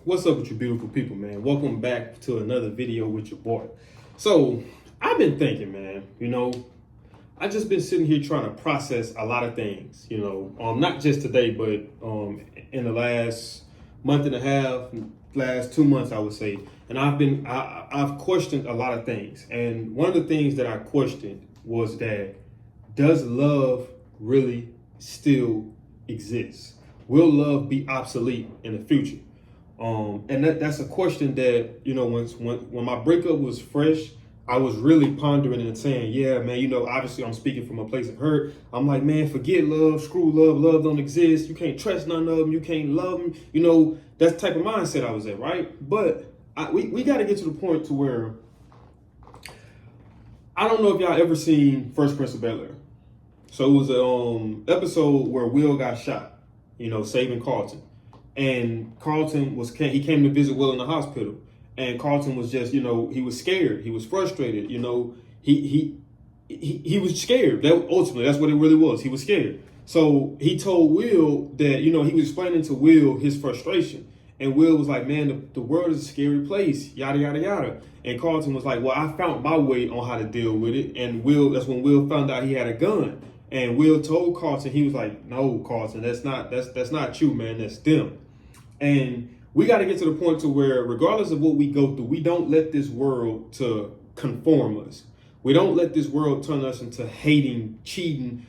What's up with you beautiful people, man? Welcome back to another video with your boy. So, I've been thinking, man, I just been sitting here trying to process a lot of things, not just today, but in the last month and a half, last 2 months, I would say. And I've questioned a lot of things. And one of the things that I questioned was that, does love really still exist? Will love be obsolete in the future? And that's a question that, when my breakup was fresh, I was really pondering and saying, yeah, man, obviously I'm speaking from a place of hurt. I'm like, man, forget love, screw love, love don't exist. You can't trust none of them. You can't love them. That's the type of mindset I was at, right? But we got to get to the point to where, I don't know if y'all ever seen Fresh Prince of Bel-Air. So it was an episode where Will got shot, saving Carlton. And Carlton he came to visit Will in the hospital. And Carlton was just, he was scared. He was frustrated. He was scared. Ultimately, that's what it really was. He was scared. So he told Will that, he was explaining to Will his frustration. And Will was like, man, the world is a scary place, yada, yada, yada. And Carlton was like, well, I found my way on how to deal with it. And that's when Will found out he had a gun. And Will told Carlton, he was like, no, Carlton, that's not you, man, that's them. And we got to get to the point to where, regardless of what we go through, we don't let this world to conform us. We don't let this world turn us into hating, cheating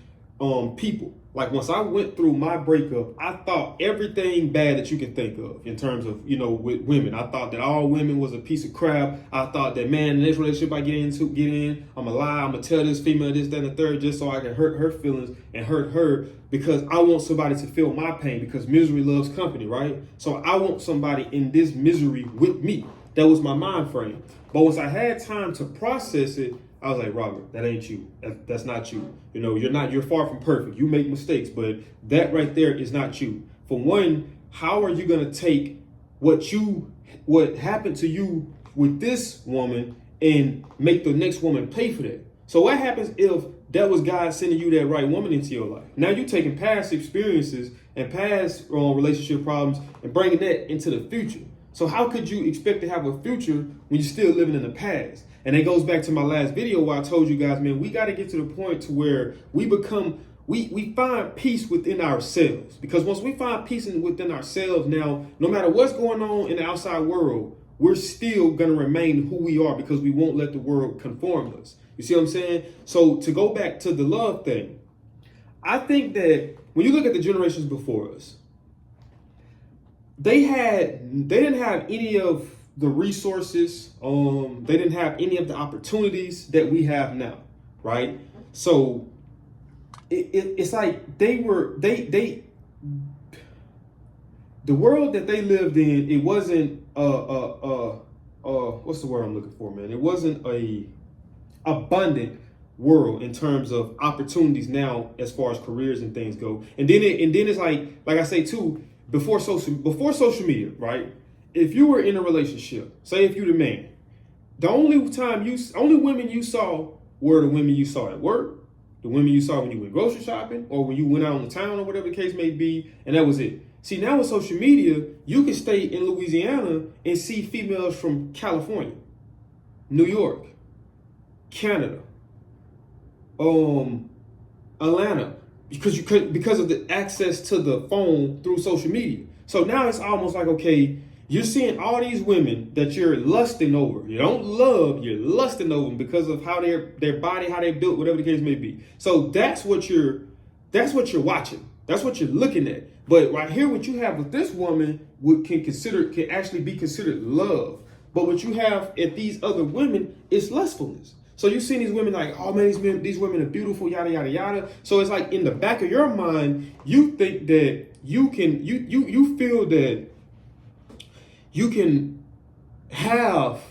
people. Like, once I went through my breakup, I thought everything bad that you can think of in terms of, with women. I thought that all women was a piece of crap. I thought that, man, in this relationship I get in, I'm going to lie, I'm going to tell this female this, that, and the third, just so I can hurt her feelings and hurt her, because I want somebody to feel my pain, because misery loves company, right? So I want somebody in this misery with me. That was my mind frame. But once I had time to process it, I was like, Robert, that ain't you. That's not you. You're far from perfect. You make mistakes, but that right there is not you. For one, how are you going to take what happened to you with this woman and make the next woman pay for that? So what happens if that was God sending you that right woman into your life? Now you're taking past experiences and past relationship problems and bringing that into the future. So how could you expect to have a future when you're still living in the past? And it goes back to my last video where I told you guys, man, we got to get to the point to where we find peace within ourselves. Because once we find peace within ourselves now, no matter what's going on in the outside world, we're still going to remain who we are, because we won't let the world conform us. You see what I'm saying? So to go back to the love thing, I think that when you look at the generations before us, they didn't have any of the resources. They didn't have any of the opportunities that we have now, right? So it's like the world that they lived in, it wasn't what's the word I'm looking for, man? It wasn't a abundant world in terms of opportunities now as far as careers and things go. And then it's like I say too, before social media, right? If you were in a relationship, say if you're the man, the only women you saw were the women you saw at work, the women you saw when you went grocery shopping, or when you went out on the town, or whatever the case may be, and that was it. See, now with social media, you can stay in Louisiana and see females from California, New York, Canada, Atlanta, because of the access to the phone through social media. So now it's almost like, okay, you're seeing all these women that you're lusting over. You don't love, you're lusting over them because of how their body, how they're built, whatever the case may be. So that's what you're watching. That's what you're looking at. But right here, what you have with this woman can actually be considered love. But what you have at these other women is lustfulness. So you see these women like, oh man, these women are beautiful, yada, yada, yada. So it's like in the back of your mind, you think that you feel that you can have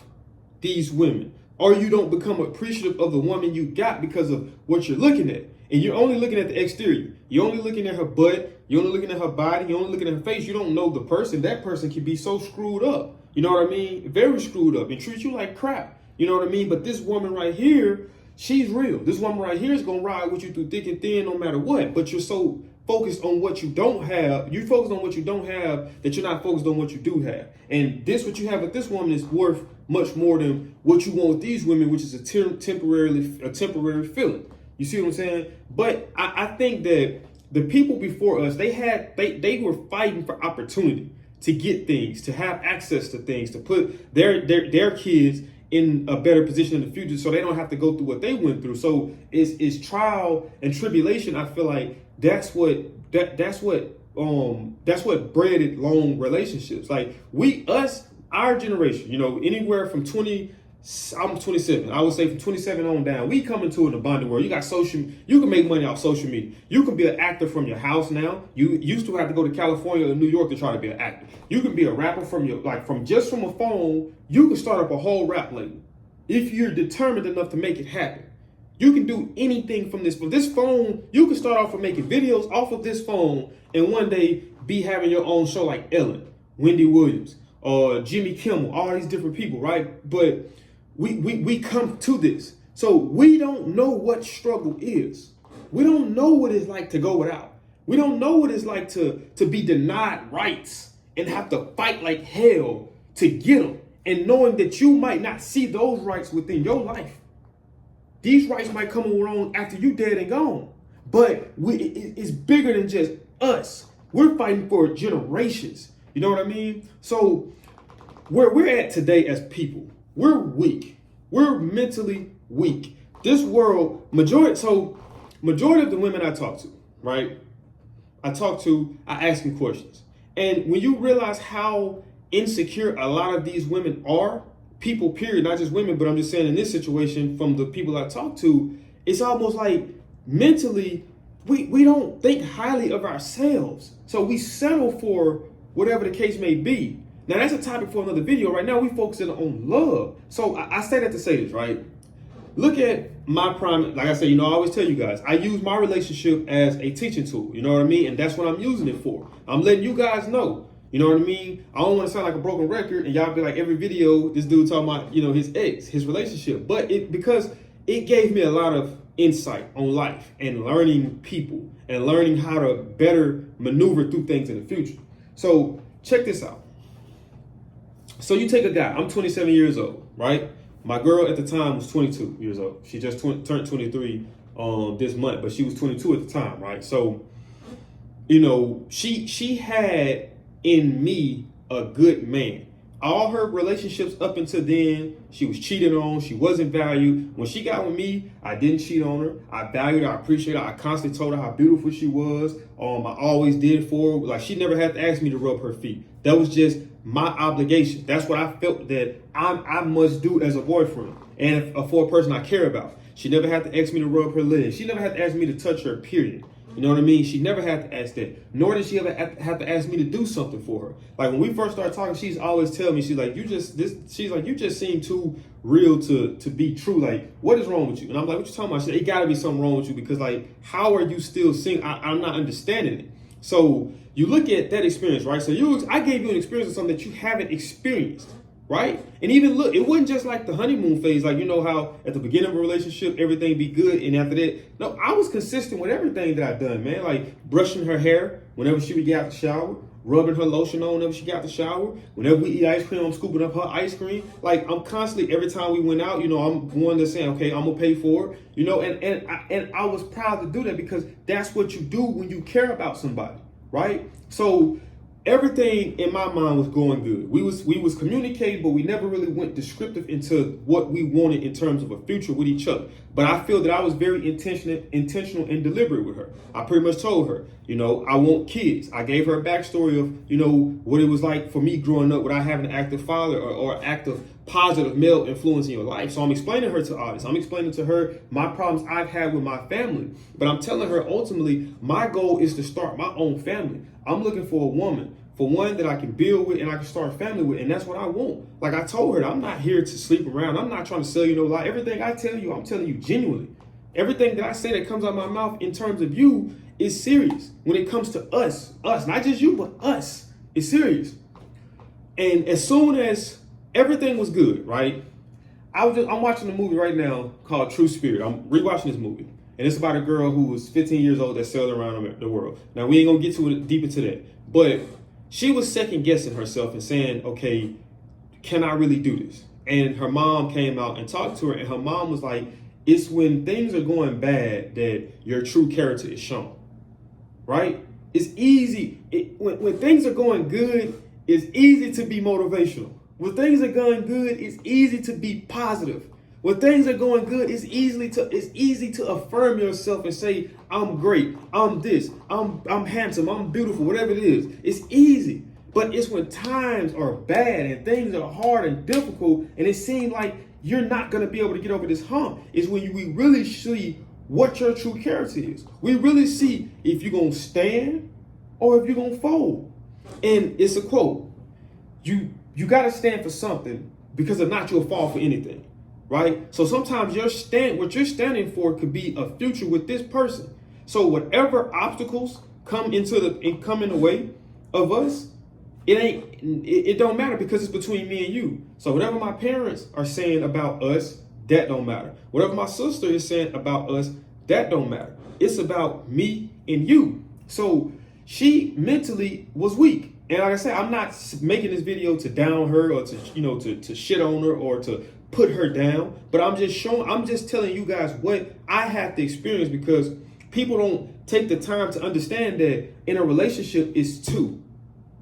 these women, or you don't become appreciative of the woman you got because of what you're looking at. And you're only looking at the exterior. You're only looking at her butt. You're only looking at her body. You're only looking at her face. You don't know the person. That person can be so screwed up. You know what I mean? Very screwed up and treat you like crap. You know what I mean? But this woman right here, she's real. This woman right here is going to ride with you through thick and thin no matter what. But you're so focused on what you don't have. You focus on what you don't have, that you're not focused on what you do have. And this, what you have with this woman, is worth much more than what you want with these women, which is a temporary feeling. You see what I'm saying? But I think that the people before us, they were fighting for opportunity to get things, to have access to things, to put their kids in a better position in the future, so they don't have to go through what they went through. So it's trial and tribulation. I feel like that's what bred long relationships. Like our generation, anywhere from 20. I'm 27. I would say from 27 on down, we come into an abundant world. You got you can make money off social media. You can be an actor from your house now. You used to have to go to California or New York to try to be an actor. You can be a rapper from a phone. You can start up a whole rap label if you're determined enough to make it happen. You can do anything from this phone. You can start off with making videos off of this phone, and one day be having your own show like Ellen, Wendy Williams, or Jimmy Kimmel, all these different people, right? But we come to this. So we don't know what struggle is. We don't know what it's like to go without. We don't know what it's like to be denied rights and have to fight like hell to get them. And knowing that you might not see those rights within your life. These rights might come along after you dead and gone. But it's bigger than just us. We're fighting for generations. You know what I mean? So where we're at today as people, we're weak. We're mentally weak. This world, majority of the women I talk to, right? I ask them questions. And when you realize how insecure a lot of these women are, people period, not just women, but I'm just saying in this situation from the people I talk to, it's almost like mentally, we don't think highly of ourselves. So we settle for whatever the case may be. Now, that's a topic for another video. Right now, we focusing on love. So I say that to say this, right? Look at my prime. Like I said, I always tell you guys, I use my relationship as a teaching tool. You know what I mean? And that's what I'm using it for. I'm letting you guys know. You know what I mean? I don't want to sound like a broken record and y'all be like every video, this dude talking about, his ex, his relationship. But because it gave me a lot of insight on life and learning people and learning how to better maneuver through things in the future. So check this out. So you take a guy, I'm 27 years old, right? My girl at the time was 22 years old. She just turned 23 this month, but she was 22 at the time, right? So, she had in me a good man. All her relationships up until then, she was cheated on. She wasn't valued. When she got with me, I didn't cheat on her. I valued her. I appreciated her. I constantly told her how beautiful she was. I always did for her. Like, she never had to ask me to rub her feet. That was just my obligation. That's what I felt that I must do as a boyfriend and for a person I care about. She never had to ask me to rub her legs. She never had to ask me to touch her, period. You know what I mean? She never had to ask that. Nor did she ever have to ask me to do something for her. Like when we first started talking, she's always telling me, she's like, you just seem too real to be true. Like, what is wrong with you? And I'm like, what you talking about? She said, it gotta be something wrong with you because like, how are you still single? I'm not understanding it. So you look at that experience, right? So I gave you an experience of something that you haven't experienced, right? And even look, it wasn't just like the honeymoon phase, like how at the beginning of a relationship, everything be good. And after that, no, I was consistent with everything that I've done, man. Like brushing her hair whenever she would get out the shower, rubbing her lotion on whenever she got out the shower. Whenever we eat ice cream, I'm scooping up her ice cream. Like I'm constantly, every time we went out, I'm one to say, okay, I'm gonna pay for it, and I was proud to do that because that's what you do when you care about somebody, right? So everything in my mind was going good. We was communicating, but we never really went descriptive into what we wanted in terms of a future with each other. But I feel that I was very intentional and deliberate with her. I pretty much told her, I want kids. I gave her a backstory of, what it was like for me growing up without having an active father or active positive male influence in your life. So I'm explaining her to all this. I'm explaining to her my problems I've had with my family. But I'm telling her ultimately my goal is to start my own family. I'm looking for a woman, for one that I can build with and I can start a family with. And that's what I want. Like I told her, I'm not here to sleep around. I'm not trying to sell you no lie. Everything I tell you, I'm telling you genuinely. Everything that I say that comes out of my mouth in terms of you is serious. When it comes to us, not just you, but us, it's serious. And as soon as everything was good, right? I'm watching a movie right now called True Spirit. I'm rewatching this movie. And it's about a girl who was 15 years old that sailed around the world. Now, we ain't going to get deep into that. But she was second guessing herself and saying, okay, can I really do this? And her mom came out and talked to her. And her mom was like, it's when things are going bad that your true character is shown. Right? It's easy. When things are going good, it's easy to be motivational. When things are going good, it's easy to be positive. When things are going good, it's easy to affirm yourself and say, I'm great, I'm this, I'm handsome, I'm beautiful, whatever it is. It's easy. But it's when times are bad and things are hard and difficult and it seems like you're not going to be able to get over this hump, is when we really see what your true character is. We really see if you're going to stand or if you're going to fold. And it's a quote. You got to stand for something, because if not, you'll fall for anything. Right? So sometimes what you're standing for could be a future with this person. So whatever obstacles come in the way of us, it don't matter, because it's between me and you. So whatever my parents are saying about us, that don't matter. Whatever my sister is saying about us, that don't matter. It's about me and you. So she mentally was weak. And like I said, I'm not making this video to down her or to shit on her or to put her down, but I'm just telling you guys what I have to experience, because people don't take the time to understand that in a relationship it's two,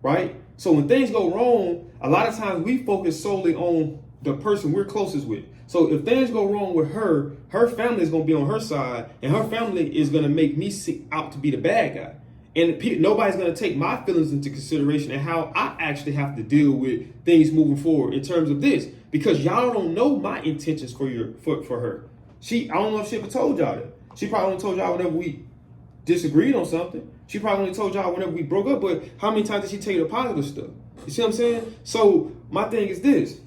right? So when things go wrong, a lot of times we focus solely on the person we're closest with. So if things go wrong with her family is going to be on her side, and her family is going to make me out to be the bad guy. And nobody's going to take my feelings into consideration and how I actually have to deal with things moving forward in terms of this. Because y'all don't know my intentions for her. I don't know if she ever told y'all that. She probably only told y'all whenever we disagreed on something. She probably only told y'all whenever we broke up. But how many times did she tell you the positive stuff? You see what I'm saying? So my thing is this.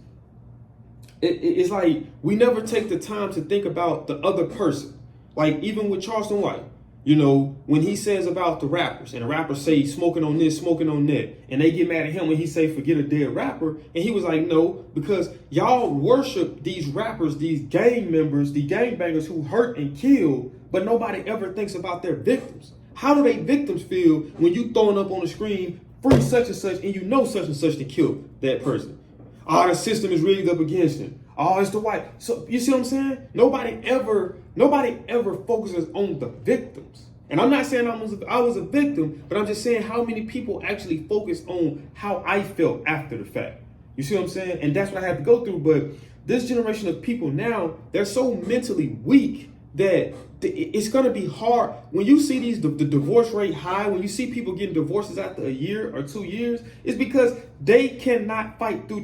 It's like we never take the time to think about the other person. Like even with Charleston White. You know, when he says about the rappers, and the rappers say smoking on this, smoking on that, and they get mad at him when he say forget a dead rapper, and he was like, no, because y'all worship these rappers, these gang members, the gangbangers who hurt and kill, but nobody ever thinks about their victims. How do they victims feel when you throwing up on the screen, free such and such, and you know such and such to kill that person? Oh, the system is rigged up against him. Oh, it's the white. So you see what I'm saying? Nobody ever focuses on the victims. And I'm not saying I was a victim, but I'm just saying how many people actually focus on how I felt after the fact. You see what I'm saying? And that's what I had to go through. But this generation of people now, they're so mentally weak that it's going to be hard. When you see the divorce rate high, when you see people getting divorces after a year or 2 years, it's because they cannot fight through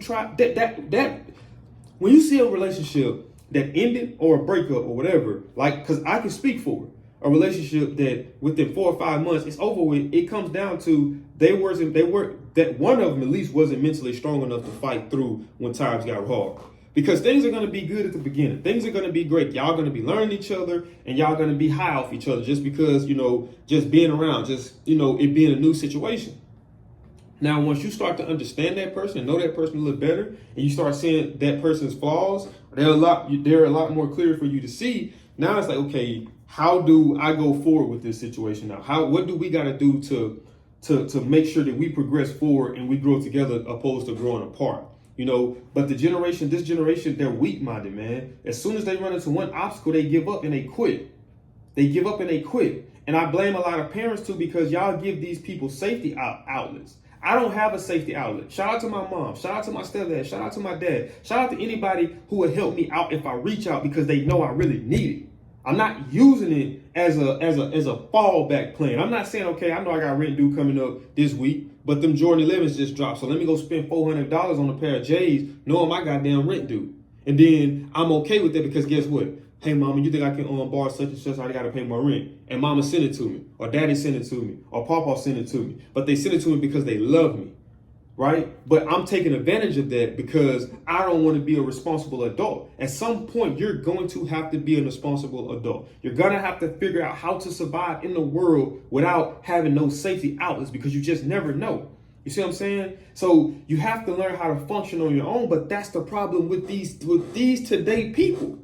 when you see a relationship that ended or a breakup or whatever, like, because I can speak for it, a relationship that within 4 or 5 months it's over with, it comes down to that one of them at least wasn't mentally strong enough to fight through when times got hard. Because things are going to be good at the beginning. Things are going to be great. Y'all going to be learning each other, and y'all going to be high off each other just because, just being around, it being a new situation. Now, once you start to understand that person and know that person a little better, and you start seeing that person's flaws, they're a lot more clear for you to see. Now it's like, okay, how do I go forward with this situation now? What do we got to do to make sure that we progress forward and we grow together opposed to growing apart? But this generation, they're weak-minded, man. As soon as they run into one obstacle, they give up and they quit. And I blame a lot of parents too, because y'all give these people safety outlets. I don't have a safety outlet. Shout out to my mom. Shout out to my stepdad. Shout out to my dad. Shout out to anybody who would help me out if I reach out, because they know I really need it. I'm not using it as a fallback plan. I'm not saying, okay, I know I got rent due coming up this week, but them Jordan 11s just dropped, so let me go spend $400 on a pair of J's, knowing my goddamn rent due. And then I'm okay with that, because guess what? Hey, mama, you think I can borrow such and such? I got to pay my rent. And mama sent it to me, or daddy sent it to me, or papa sent it to me. But they sent it to me because they love me, right? But I'm taking advantage of that because I don't want to be a responsible adult. At some point, you're going to have to be a responsible adult. You're going to have to figure out how to survive in the world without having no safety outlets, because you just never know. You see what I'm saying? So you have to learn how to function on your own. But that's the problem with these today people.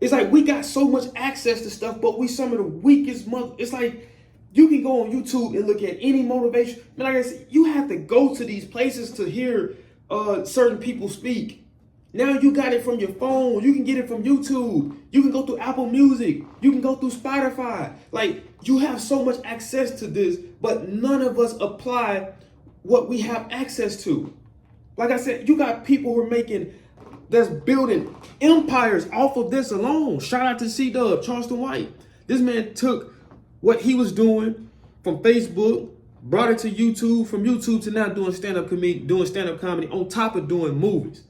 It's like we got so much access to stuff, but we some of the weakest It's like you can go on YouTube and look at any motivation. Man, like I said, you have to go to these places to hear certain people speak. Now you got it from your phone. You can get it from YouTube. You can go through Apple Music. You can go through Spotify. Like, you have so much access to this, but none of us apply what we have access to. Like I said, you got people who are that's building empires off of this alone. Shout out to C-Dub, Charleston White. This man took what he was doing from Facebook, brought it to YouTube, from YouTube to now doing stand-up comedy on top of doing movies.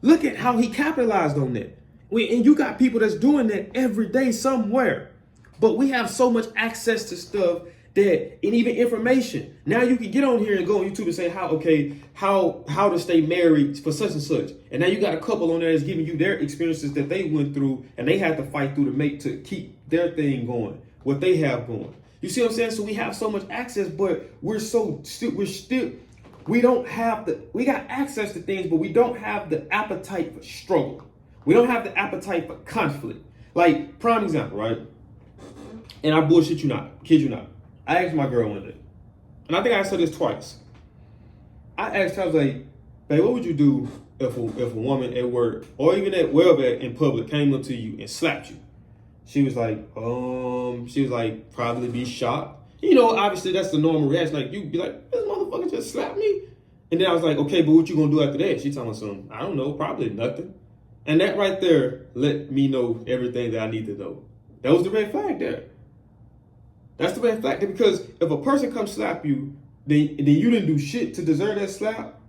Look at how he capitalized on that. And you got people that's doing that every day somewhere. But we have so much access to stuff and even information. Now you can get on here and go on YouTube and say how to stay married for such and such. And now you got a couple on there that's giving you their experiences that they went through and they had to fight through to keep their thing going, what they have going. You see what I'm saying? So we have so much access, but we got access to things, but we don't have the appetite for struggle. We don't have the appetite for conflict. Like, prime example, right? And I bullshit you not, kid you not. I asked my girl one day, and I think I said this twice. I asked her, I was like, babe, what would you do if a woman at work or even at wherever in public came up to you and slapped you? She was like, probably be shocked. You know, obviously that's the normal reaction. Like, you'd be like, this motherfucker just slapped me. And then I was like, okay, but what you gonna do after that? She told me something, I don't know, probably nothing. And that right there let me know everything that I need to know. That was the red flag there. That's the red flag there, because if a person comes slap you, then you didn't do shit to deserve that slap,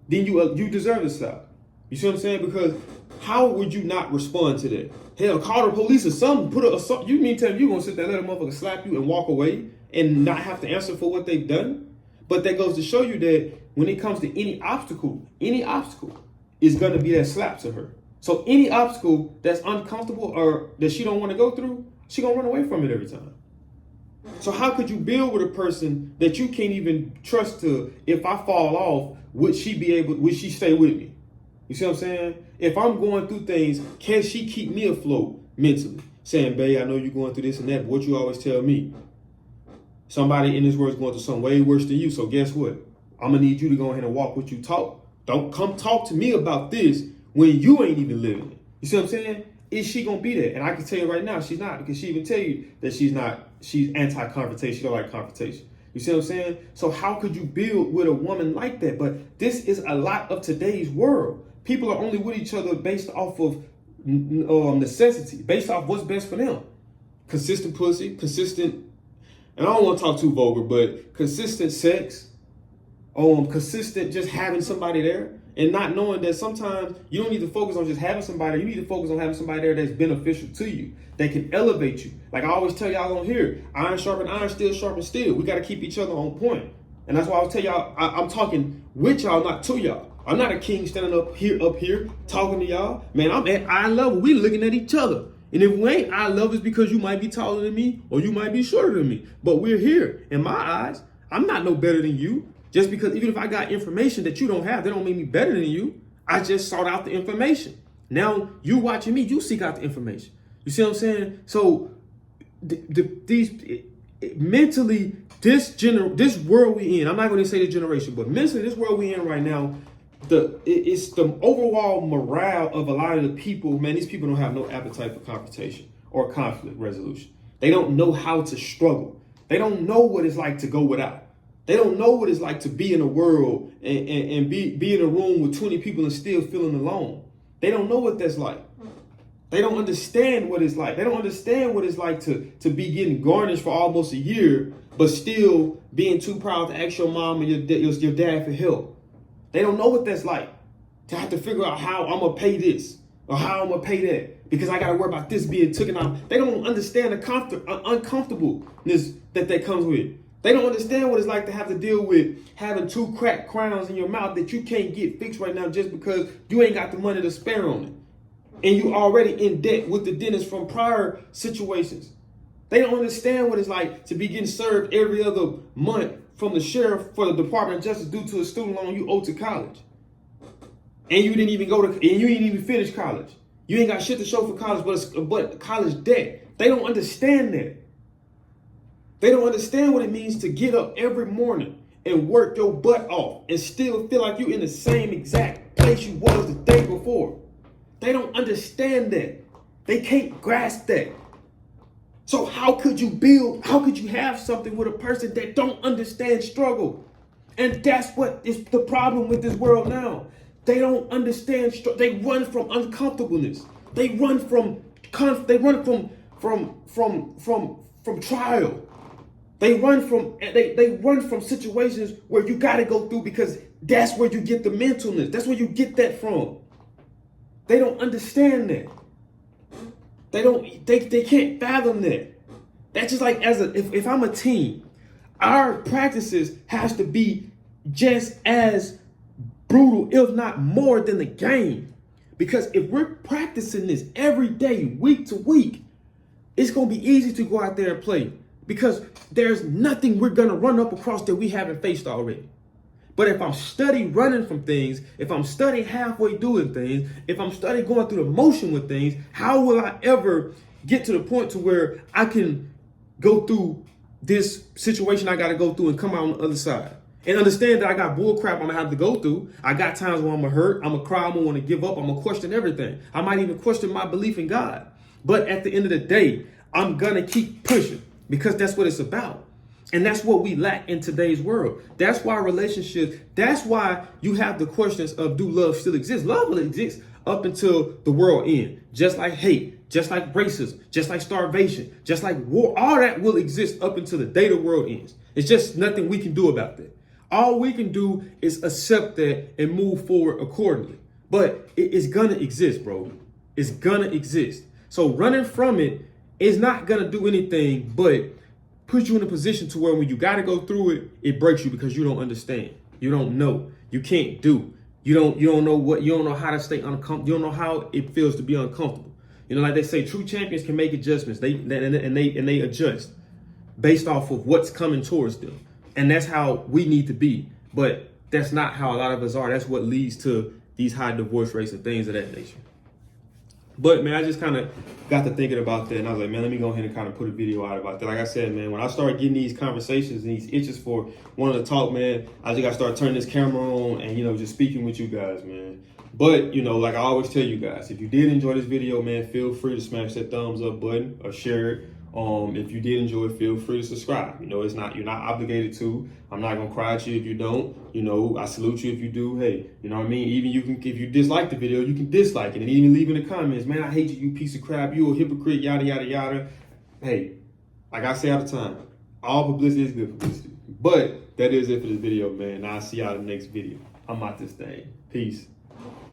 then you deserve a slap. You see what I'm saying? Because how would you not respond to that? Hell, call the police or something. You mean tell me you gonna sit there and let a motherfucker slap you and walk away and not have to answer for what they've done? But that goes to show you that when it comes to any obstacle is gonna be that slap to her. So any obstacle that's uncomfortable or that she don't want to go through, she gonna run away from it every time. So how could you build with a person that you can't even trust to, if I fall off, would she stay with me? You see what I'm saying? If I'm going through things, can she keep me afloat mentally? Saying, babe, I know you're going through this and that, but what you always tell me? Somebody in this world is going through something way worse than you, so guess what? I'm going to need you to go ahead and walk what you talk. Don't come talk to me about this when you ain't even living it. You see what I'm saying? Is she going to be there? And I can tell you right now, she's not, because she even tell you that she's anti-confrontation. She don't like confrontation. You see what I'm saying? So how could you build with a woman like that? But this is a lot of today's world. People are only with each other based off of necessity, based off what's best for them. Consistent pussy, consistent, and I don't want to talk too vulgar, but consistent sex, consistent just having somebody there. And not knowing that sometimes you don't need to focus on just having somebody. You need to focus on having somebody there that's beneficial to you, that can elevate you. Like I always tell y'all on here, iron sharpen iron, steel sharpen steel. We got to keep each other on point. And that's why I always tell y'all, I'm talking with y'all, not to y'all. I'm not a king standing up here talking to y'all. Man, I'm at eye level. We looking at each other. And if we ain't eye level, it's because you might be taller than me or you might be shorter than me. But we're here. In my eyes, I'm not no better than you. Just because even if I got information that you don't have, that don't make me better than you. I just sought out the information. Now you watching me, you seek out the information. You see what I'm saying? So mentally, this world we in, I'm not going to say the generation, but mentally, this world we in right now, it's the overall morale of a lot of the people. Man, these people don't have no appetite for confrontation or conflict resolution. They don't know how to struggle. They don't know what it's like to go without. They don't know what it's like to be in a world and be in a room with 20 people and still feeling alone. They don't know what that's like. They don't understand what it's like. They don't understand what it's like to be getting garnished for almost a year, but still being too proud to ask your mom and your dad for help. They don't know what that's like to have to figure out how I'm going to pay this or how I'm going to pay that because I got to worry about this being taken out. They don't understand the uncomfortableness that comes with. They don't understand what it's like to have to deal with having 2 cracked crowns in your mouth that you can't get fixed right now just because you ain't got the money to spare on it. And you already in debt with the dentist from prior situations. They don't understand what it's like to be getting served every other month from the sheriff for the Department of Justice due to a student loan you owe to college. And you didn't even finish college. You ain't got shit to show for college, but college debt. They don't understand that. They don't understand what it means to get up every morning and work your butt off and still feel like you in the same exact place you was the day before. They don't understand that. They can't grasp that. So how could you have something with a person that don't understand struggle? And that's what is the problem with this world now. They don't understand struggle. They run from uncomfortableness. They run from trial. They run from situations where you gotta go through because that's where you get the mentalness. That's where you get that from. They don't understand that. They can't fathom that. That's just like if I'm a team, our practices has to be just as brutal, if not more than the game. Because if we're practicing this every day, week to week, it's gonna be easy to go out there and play. Because there's nothing we're gonna run up across that we haven't faced already. But if I'm study running from things, if I'm study halfway doing things, if I'm study going through the motion with things, how will I ever get to the point to where I can go through this situation I gotta go through and come out on the other side? And understand that I got bull crap I'm gonna have to go through. I got times where I'm gonna hurt, I'm gonna cry, I'm gonna wanna give up, I'm gonna question everything. I might even question my belief in God. But at the end of the day, I'm gonna keep pushing. Because that's what it's about. And that's what we lack in today's world. That's why relationships, that's why you have the questions of, do love still exist? Love will exist up until the world ends. Just like hate, just like racism, just like starvation, just like war, all that will exist up until the day the world ends. It's just nothing we can do about that. All we can do is accept that and move forward accordingly. But it's gonna exist, bro. It's gonna exist. So running from it is not gonna do anything but put you in a position to where when you gotta go through it, it breaks you because you don't understand. You don't know. You can't do. You don't know how to stay uncomfortable. You don't know how it feels to be uncomfortable. You know, like they say, true champions can make adjustments. They adjust based off of what's coming towards them. And that's how we need to be. But that's not how a lot of us are. That's what leads to these high divorce rates and things of that nature. But man, I just kind of got to thinking about that, and I was like, man, let me go ahead and kind of put a video out about that. Like I said, man, when I started getting these conversations and these itches for wanting to talk, man, I just got to start turning this camera on and, just speaking with you guys, man. But, like I always tell you guys, if you did enjoy this video, man, feel free to smash that thumbs up button or share it. If you did enjoy it, feel free to subscribe. You're not obligated to. I'm not gonna cry at you if you don't. I salute you if you do. Hey, you know what I mean? Even if you dislike the video, you can dislike it and even leave in the comments, man, I hate you, you piece of crap, you a hypocrite, yada yada yada. Hey, like I say all the time, all publicity is good publicity. But that is it for this video, man. I'll see y'all in the next video. I'm out this thing. Peace.